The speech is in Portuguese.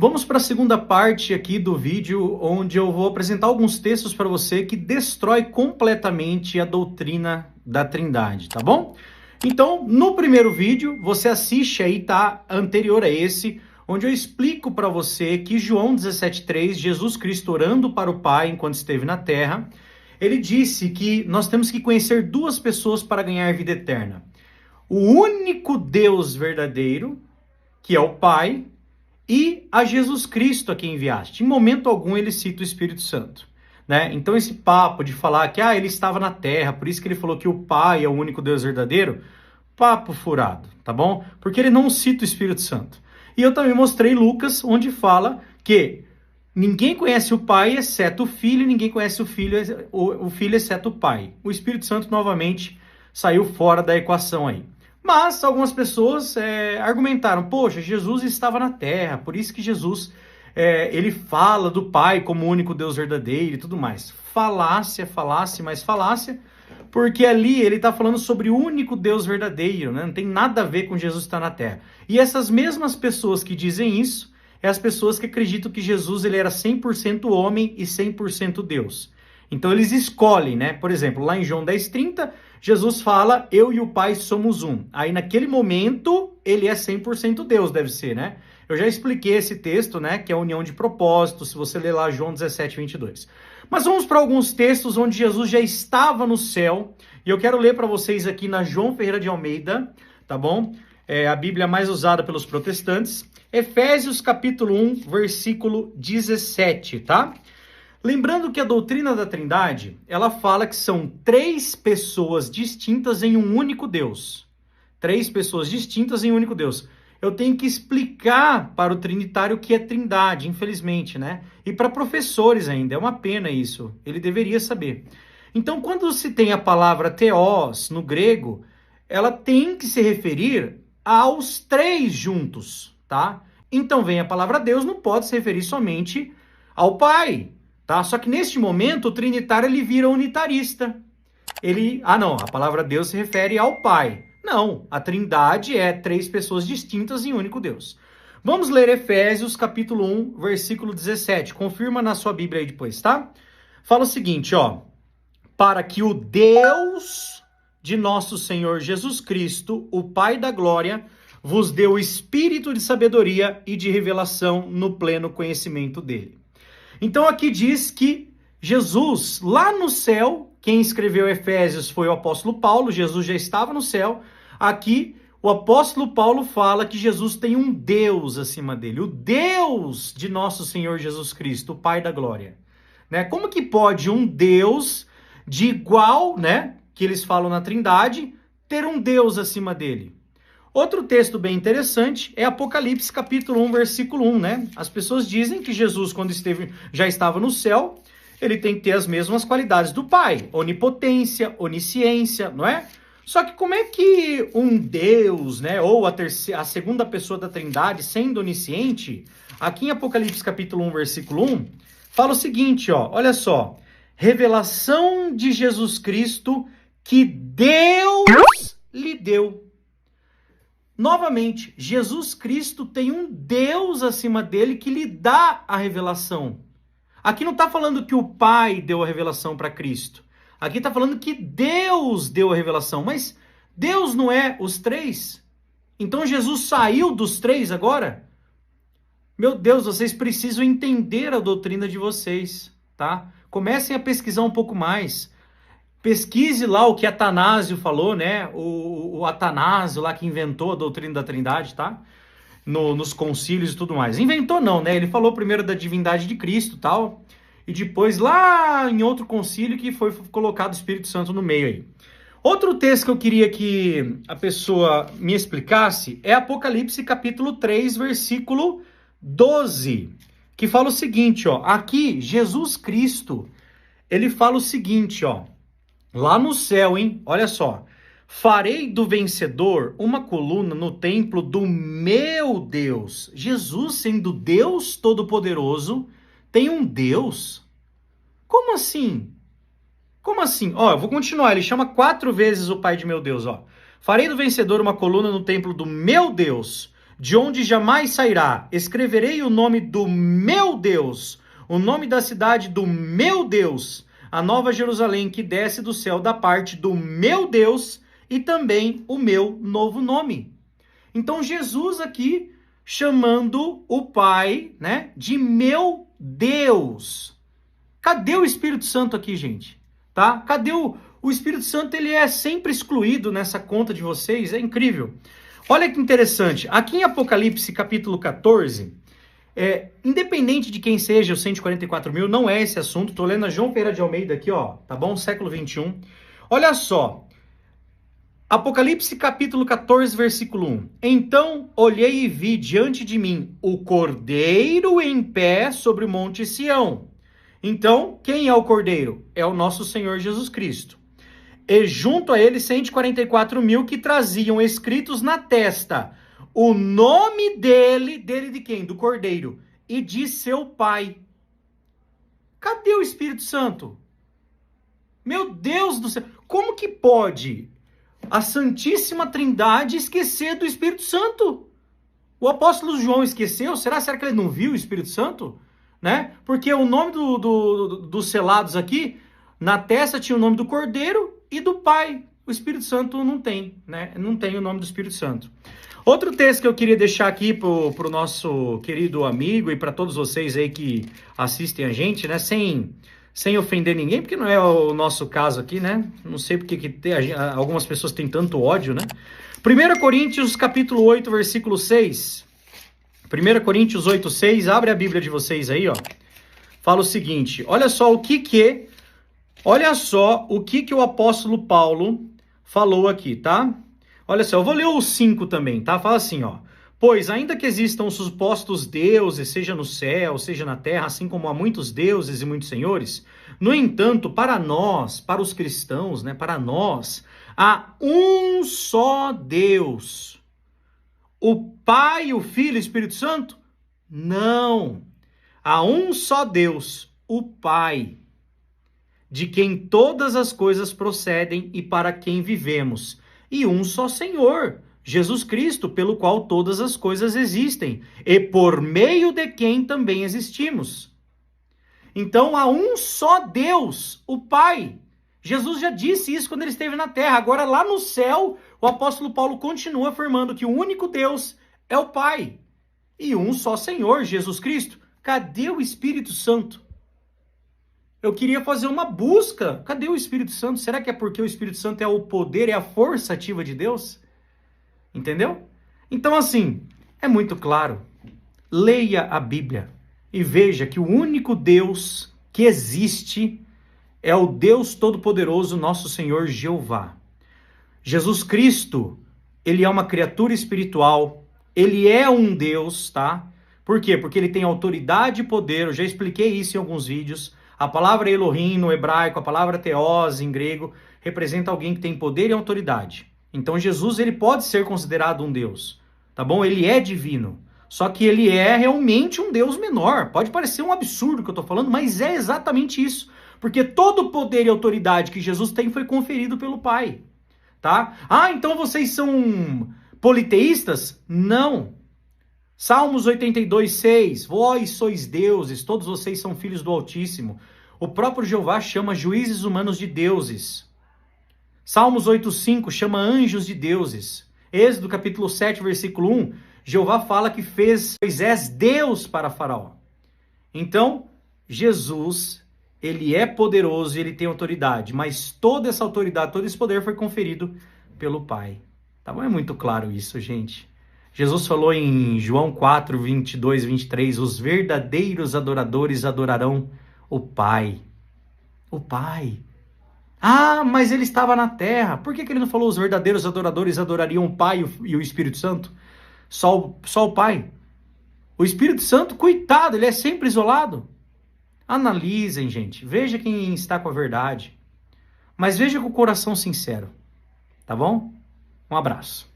Vamos para a segunda parte aqui do vídeo, onde eu vou apresentar alguns textos para você que destrói completamente a doutrina da Trindade, tá bom? Então, no primeiro vídeo, você assiste aí, tá? Anterior a esse, onde eu explico para você que João 17,3, Jesus Cristo orando para o Pai enquanto esteve na Terra, ele disse que nós temos que conhecer duas pessoas para ganhar vida eterna. O único Deus verdadeiro, que é o Pai, e a Jesus Cristo a quem enviaste. Em momento algum ele cita o Espírito Santo, né? Então esse papo de falar que ele estava na terra, por isso que ele falou que o Pai é o único Deus verdadeiro, papo furado, tá bom? Porque ele não cita o Espírito Santo. E eu também mostrei Lucas, onde fala que ninguém conhece o Pai exceto o Filho, e ninguém conhece o Filho exceto o Pai. O Espírito Santo novamente saiu fora da equação aí. Mas algumas pessoas argumentaram, poxa, Jesus estava na Terra, por isso que Jesus ele fala do Pai como o único Deus verdadeiro e tudo mais. Falácia, falácia, mais falácia, porque ali ele está falando sobre o único Deus verdadeiro, né? Não tem nada a ver com Jesus estar na Terra. E essas mesmas pessoas que dizem isso, as pessoas que acreditam que Jesus ele era 100% homem e 100% Deus. Então eles escolhem, né? Por exemplo, lá em João 10,30, Jesus fala, eu e o Pai somos um. Aí naquele momento, ele é 100% Deus, deve ser, né? Eu já expliquei esse texto, né? Que é a união de propósito, se você ler lá João 17,22. Mas vamos para alguns textos onde Jesus já estava no céu. E eu quero ler para vocês aqui na João Ferreira de Almeida, tá bom? É a Bíblia mais usada pelos protestantes. Efésios capítulo 1, versículo 17, tá? Lembrando que a doutrina da Trindade, ela fala que são três pessoas distintas em um único Deus. Três pessoas distintas em um único Deus. Eu tenho que explicar para o trinitário o que é Trindade, infelizmente, né? E para professores ainda, é uma pena isso. Ele deveria saber. Então, quando se tem a palavra theos no grego, ela tem que se referir aos três juntos, tá? Então, vem a palavra Deus, não pode se referir somente ao Pai, tá? Só que neste momento o trinitário ele vira unitarista. A palavra Deus se refere ao Pai. Não, a Trindade é três pessoas distintas em um único Deus. Vamos ler Efésios capítulo 1, versículo 17. Confirma na sua Bíblia aí depois, tá? Fala o seguinte, ó. Para que o Deus de nosso Senhor Jesus Cristo, o Pai da glória, vos dê o espírito de sabedoria e de revelação no pleno conhecimento dele. Então aqui diz que Jesus, lá no céu, quem escreveu Efésios foi o apóstolo Paulo, Jesus já estava no céu. Aqui o apóstolo Paulo fala que Jesus tem um Deus acima dele, o Deus de nosso Senhor Jesus Cristo, o Pai da glória. Né? Como que pode um Deus de igual, né, que eles falam na Trindade, ter um Deus acima dele? Outro texto bem interessante é Apocalipse capítulo 1, versículo 1, né? As pessoas dizem que Jesus, quando já estava no céu, ele tem que ter as mesmas qualidades do Pai, onipotência, onisciência, não é? Só que como é que um Deus, né, ou a segunda pessoa da Trindade, sendo onisciente, aqui em Apocalipse capítulo 1, versículo 1, fala o seguinte, ó, olha só, revelação de Jesus Cristo que Deus lhe deu. Novamente, Jesus Cristo tem um Deus acima dele que lhe dá a revelação. Aqui não está falando que o Pai deu a revelação para Cristo. Aqui está falando que Deus deu a revelação. Mas Deus não é os três? Então Jesus saiu dos três agora? Meu Deus, vocês precisam entender a doutrina de vocês, tá? Comecem a pesquisar um pouco mais. Pesquise lá o que Atanásio falou, né? O Atanásio lá que inventou a doutrina da Trindade, tá? Nos concílios e tudo mais. Inventou não, né? Ele falou primeiro da divindade de Cristo e tal, e depois lá em outro concílio que foi colocado o Espírito Santo no meio aí. Outro texto que eu queria que a pessoa me explicasse é Apocalipse capítulo 3, versículo 12, que fala o seguinte, ó. Aqui, Jesus Cristo, ele fala o seguinte, ó. Lá no céu, hein? Olha só. Farei do vencedor uma coluna no templo do meu Deus. Jesus, sendo Deus Todo-Poderoso, tem um Deus? Como assim? Como assim? Ó, eu vou continuar. Ele chama 4 vezes o Pai de meu Deus, ó. Farei do vencedor uma coluna no templo do meu Deus. de onde jamais sairá. Escreverei o nome do meu Deus, o nome da cidade do meu Deus, a nova Jerusalém que desce do céu da parte do meu Deus e também o meu novo nome. Então Jesus aqui chamando o Pai, né, de meu Deus. Cadê o Espírito Santo aqui, gente? Tá? Cadê o Espírito Santo? Ele é sempre excluído nessa conta de vocês, é incrível. Olha que interessante, aqui em Apocalipse capítulo 14, independente de quem seja os 144 mil, não é esse assunto, tô lendo a João Pereira de Almeida aqui, ó, tá bom? Século 21. Olha só, Apocalipse capítulo 14, versículo 1. Então olhei e vi diante de mim o Cordeiro em pé sobre o monte Sião. Então, quem é o Cordeiro? É o nosso Senhor Jesus Cristo. E junto a ele 144 mil que traziam escritos na testa o nome dele de quem? Do Cordeiro, e de seu Pai. Cadê o Espírito Santo? Meu Deus do céu, como que pode a Santíssima Trindade esquecer do Espírito Santo? O apóstolo João esqueceu? Será que ele não viu o Espírito Santo? Né? Porque o nome dos selados aqui, na testa tinha o nome do Cordeiro e do Pai. O Espírito Santo não tem, né? Não tem o nome do Espírito Santo. Outro texto que eu queria deixar aqui pro nosso querido amigo e para todos vocês aí que assistem a gente, né? Sem ofender ninguém, porque não é o nosso caso aqui, né? Não sei porque algumas pessoas têm tanto ódio, né? 1 Coríntios capítulo 8, versículo 6. 1 Coríntios 8, 6. Abre a Bíblia de vocês aí, ó. Fala o seguinte, olha só o que o apóstolo Paulo falou aqui, tá? Olha só, eu vou ler o 5 também, tá? Fala assim, ó. Pois, ainda que existam os supostos deuses, seja no céu, seja na terra, assim como há muitos deuses e muitos senhores, no entanto, para nós, para os cristãos, né, para nós, há um só Deus. O Pai, o Filho e o Espírito Santo? Não. Há um só Deus, o Pai, de quem todas as coisas procedem e para quem vivemos, e um só Senhor, Jesus Cristo, pelo qual todas as coisas existem, e por meio de quem também existimos. Então há um só Deus, o Pai. Jesus já disse isso quando ele esteve na terra. Agora lá no céu, o apóstolo Paulo continua afirmando que o único Deus é o Pai. E um só Senhor, Jesus Cristo. Cadê o Espírito Santo? Eu queria fazer uma busca. Cadê o Espírito Santo? Será que é porque o Espírito Santo é o poder, é a força ativa de Deus? Entendeu? Então, assim, é muito claro. Leia a Bíblia e veja que o único Deus que existe é o Deus Todo-Poderoso, nosso Senhor Jeová. Jesus Cristo, ele é uma criatura espiritual, ele é um Deus, tá? Por quê? Porque ele tem autoridade e poder, eu já expliquei isso em alguns vídeos. A palavra Elohim no hebraico, a palavra Theos em grego, representa alguém que tem poder e autoridade. Então Jesus, ele pode ser considerado um Deus, tá bom? Ele é divino, só que ele é realmente um Deus menor. Pode parecer um absurdo o que eu tô falando, mas é exatamente isso. Porque todo o poder e autoridade que Jesus tem foi conferido pelo Pai, tá? Ah, então vocês são politeístas? Não. Salmos 82, 6. Vós sois deuses, todos vocês são filhos do Altíssimo. O próprio Jeová chama juízes humanos de deuses. Salmos 8, 5 chama anjos de deuses. Êxodo capítulo 7, versículo 1, Jeová fala que fez Moisés Deus para Faraó. Então, Jesus, ele é poderoso e ele tem autoridade, mas toda essa autoridade, todo esse poder foi conferido pelo Pai. Tá bom? É muito claro isso, gente. Jesus falou em João 4, 22, 23, os verdadeiros adoradores adorarão o Pai. O Pai. Ah, mas ele estava na terra. Por que ele não falou os verdadeiros adoradores adorariam o Pai e o Espírito Santo? Só o Pai. O Espírito Santo, coitado, ele é sempre isolado. Analisem, gente. Veja quem está com a verdade. Mas veja com o coração sincero. Tá bom? Um abraço.